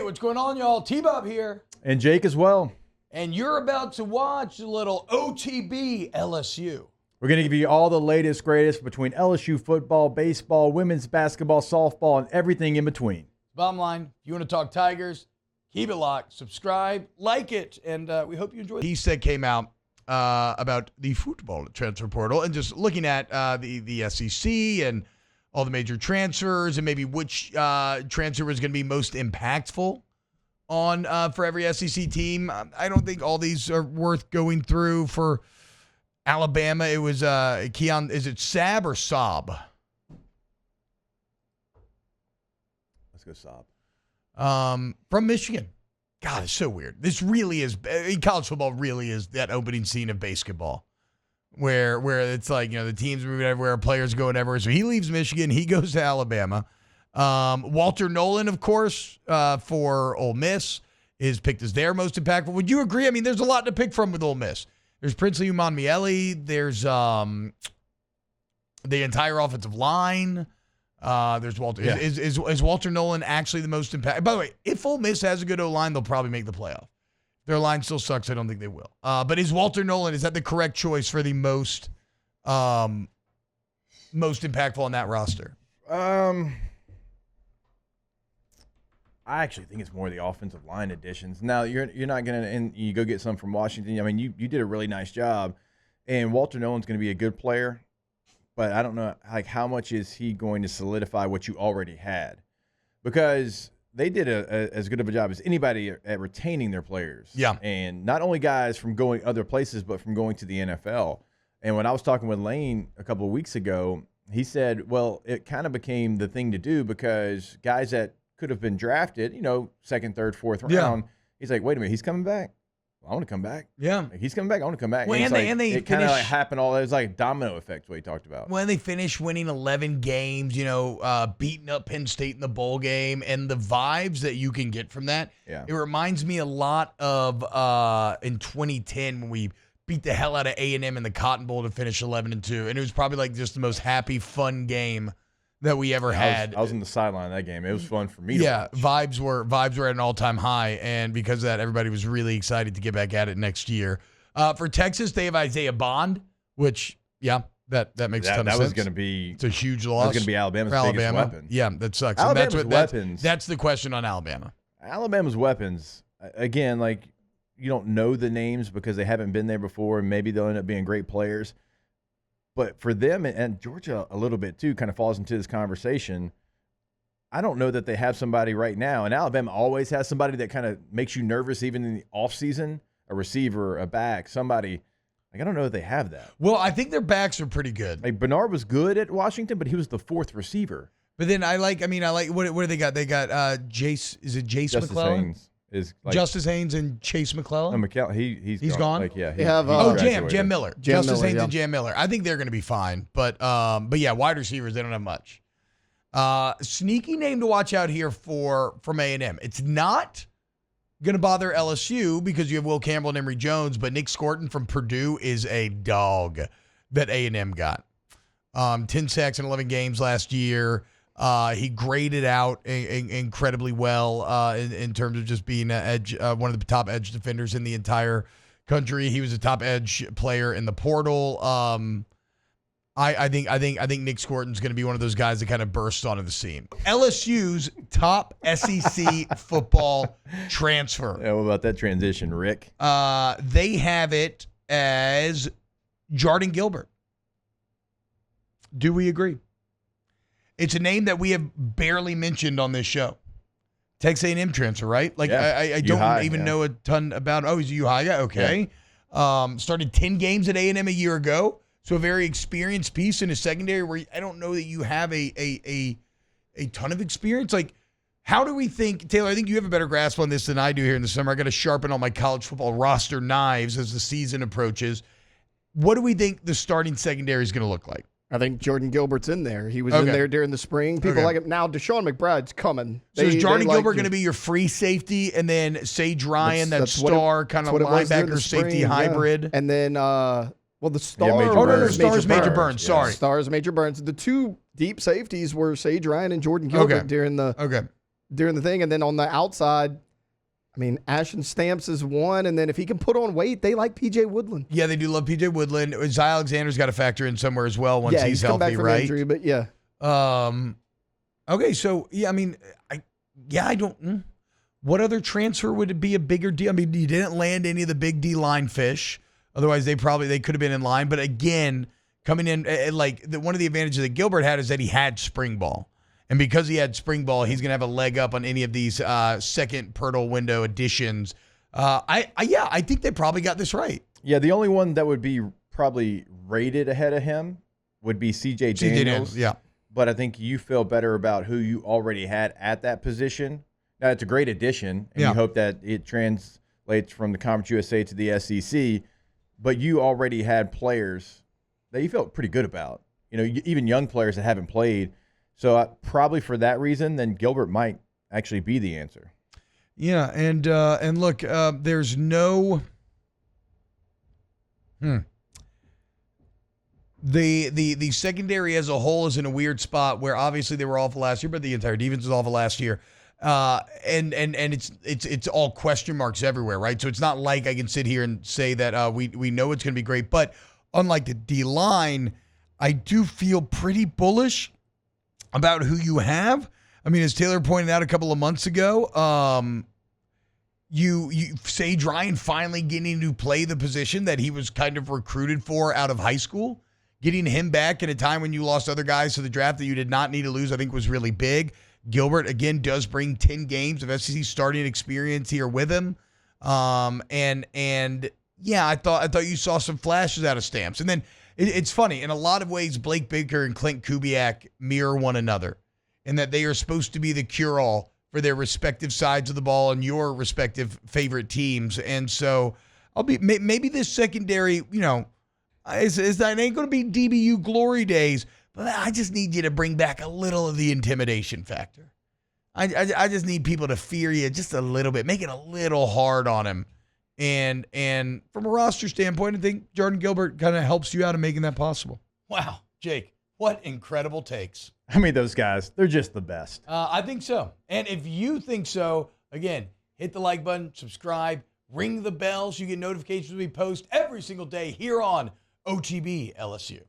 what's going on, y'all? T-Bob here. And Jake as well. And you're about to watch a little OTB LSU. We're going to give you all the latest, greatest between LSU football, baseball, women's basketball, softball, and everything in between. Bottom line, if you want to talk Tigers, keep it locked, subscribe, like it, and we hope you enjoy it. He said came out about the football transfer portal and just looking at the SEC and all the major transfers and maybe which transfer was going to be most impactful on for every SEC team. I don't think all these are worth going through. For Alabama, it was Keon. Is it Saab or Saab? Let's go Saab. From Michigan. God, it's so weird. This really is, college football really is that opening scene of basketball where it's like, you know, the teams moving everywhere, players going everywhere. So he leaves Michigan. He goes to Alabama. Walter Nolan, of course, for Ole Miss is picked as their most impactful. Would you agree? I mean, there's a lot to pick from with Ole Miss. There's Princely Umanmiele. There's the entire offensive line. There's Walter. Yeah. Is Walter Nolan actually the most impact? By the way, if Ole Miss has a good O-line, they'll probably make the playoff. Their line still sucks. I don't think they will. But is Walter Nolan, is that the correct choice for the most impactful on that roster? I actually think it's more the offensive line additions. Now, you're not going to, and you go get some from Washington. I mean, you did a really nice job, and Walter Nolan's going to be a good player, but I don't know, like, how much is he going to solidify what you already had? Because they did as good of a job as anybody at retaining their players. Yeah. And not only guys from going other places, but from going to the NFL. And when I was talking with Lane a couple of weeks ago, he said, well, it kind of became the thing to do because guys that could have been drafted, you know, second, third, fourth round, he's like, wait a minute, he's coming back. I want to come back. Yeah. Like, he's coming back. I want to come back. Well, and they it kind of like happened all. It was like a domino effect, what he talked about. When they finished winning 11 games, you know, beating up Penn State in the bowl game, and the vibes that you can get from that, it reminds me a lot of in 2010 when we beat the hell out of A&M in the Cotton Bowl to finish 11-2, and it was probably like just the most happy, fun game that we ever had. I was in the sideline of that game. It was fun for me to watch. Vibes were at an all-time high, and because of that, everybody was really excited to get back at it next year. For Texas, they have Isaiah Bond, which, that makes a ton of sense. That was going to be... It's a huge loss. That was going to be Alabama's biggest weapon. Yeah, that sucks. Alabama's weapons. That's the question on Alabama. Alabama's weapons, again, like, you don't know the names because they haven't been there before, and maybe they'll end up being great players. But for them, and Georgia a little bit too, kind of falls into this conversation, I don't know that they have somebody right now. And Alabama always has somebody that kind of makes you nervous even in the offseason, a receiver, a back, somebody. Like, I don't know that they have that. Well, I think their backs are pretty good. Like, Bernard was good at Washington, but he was the fourth receiver. But then what do they got? They got Jace, is it Jace Justice McClellan? Haynes is like, Justice Haynes and Chase McClellan? No, he's gone? Like, yeah, they have Jam Miller. Justice Haynes and Jam Miller. I think they're going to be fine. But yeah, wide receivers, they don't have much. Sneaky name to watch out here from A&M. It's not going to bother LSU because you have Will Campbell and Emory Jones, but Nick Scorton from Purdue is a dog that A&M got. 10 sacks in 11 games last year. He graded out incredibly well in terms of just being one of the top edge defenders in the entire country. He was a top edge player in the portal. I think Nick Scorton's going to be one of those guys that kind of bursts onto the scene. LSU's top SEC football transfer. Yeah, what about that transition, Rick? They have it as Jardin Gilbert. Do we agree? It's a name that we have barely mentioned on this show. Texas A&M transfer, right? Like, I don't even know a ton about. Oh, he's a U-High guy? Okay. Yeah. Started 10 games at A&M a year ago. So a very experienced piece in a secondary where I don't know that you have a ton of experience. Like, how do we think, Taylor, I think you have a better grasp on this than I do here in the summer. I got to sharpen all my college football roster knives as the season approaches. What do we think the starting secondary is going to look like? I think Jardin Gilbert's in there. He was in there during the spring. People like him. Now, Deshaun McBride's coming. So is Jardin Gilbert going to be your free safety, and then Sage Ryan, that star kind of linebacker safety hybrid? And then, the star Star's Major Burns. Yeah. Sorry. Star's Major Burns. The two deep safeties were Sage Ryan and Jardin Gilbert during the during the thing. And then on the outside, I mean, Ashton Stamps is one. And then if he can put on weight, they like P.J. Woodland. Yeah, they do love P.J. Woodland. Zay Alexander's got to factor in somewhere as well once he's healthy, come back from right? Injury, but yeah. Okay, so, yeah, I mean, I don't. What other transfer would it be a bigger deal? I mean, you didn't land any of the big D-line fish. Otherwise, they could have been in line. But again, coming in, one of the advantages that Gilbert had is that he had spring ball. And because he had spring ball, he's going to have a leg up on any of these second Pirtle window additions. I think they probably got this right. Yeah, the only one that would be probably rated ahead of him would be C.J. Daniels. Yeah. But I think you feel better about who you already had at that position. Now, it's a great addition, and you hope that it translates from the Conference USA to the SEC. But you already had players that you felt pretty good about. You know, even young players that haven't played. So probably for that reason, then Gilbert might actually be the answer. Yeah, and look, there's no. The secondary as a whole is in a weird spot where obviously they were awful last year, but the entire defense was awful last year. And it's all question marks everywhere, right? So it's not like I can sit here and say that we know it's going to be great, but unlike the D-line, I do feel pretty bullish about who you have. I mean, as Taylor pointed out a couple of months ago, you Sage Ryan finally getting to play the position that he was kind of recruited for out of high school. Getting him back at a time when you lost other guys to the draft that you did not need to lose, I think was really big. Gilbert, again, does bring 10 games of SEC starting experience here with him. And yeah, I thought you saw some flashes out of Stamps. And then it's funny. In a lot of ways, Blake Baker and Clint Kubiak mirror one another in that they are supposed to be the cure-all for their respective sides of the ball and your respective favorite teams. And so maybe this secondary, you know, it ain't going to be DBU glory days, but I just need you to bring back a little of the intimidation factor. I just need people to fear you just a little bit, make it a little hard on him. And from a roster standpoint, I think Jardin Gilbert kind of helps you out in making that possible. Wow, Jake, what incredible takes. I mean, those guys, they're just the best. I think so. And if you think so, again, hit the like button, subscribe, ring the bell so you get notifications when we post every single day here on OTB LSU.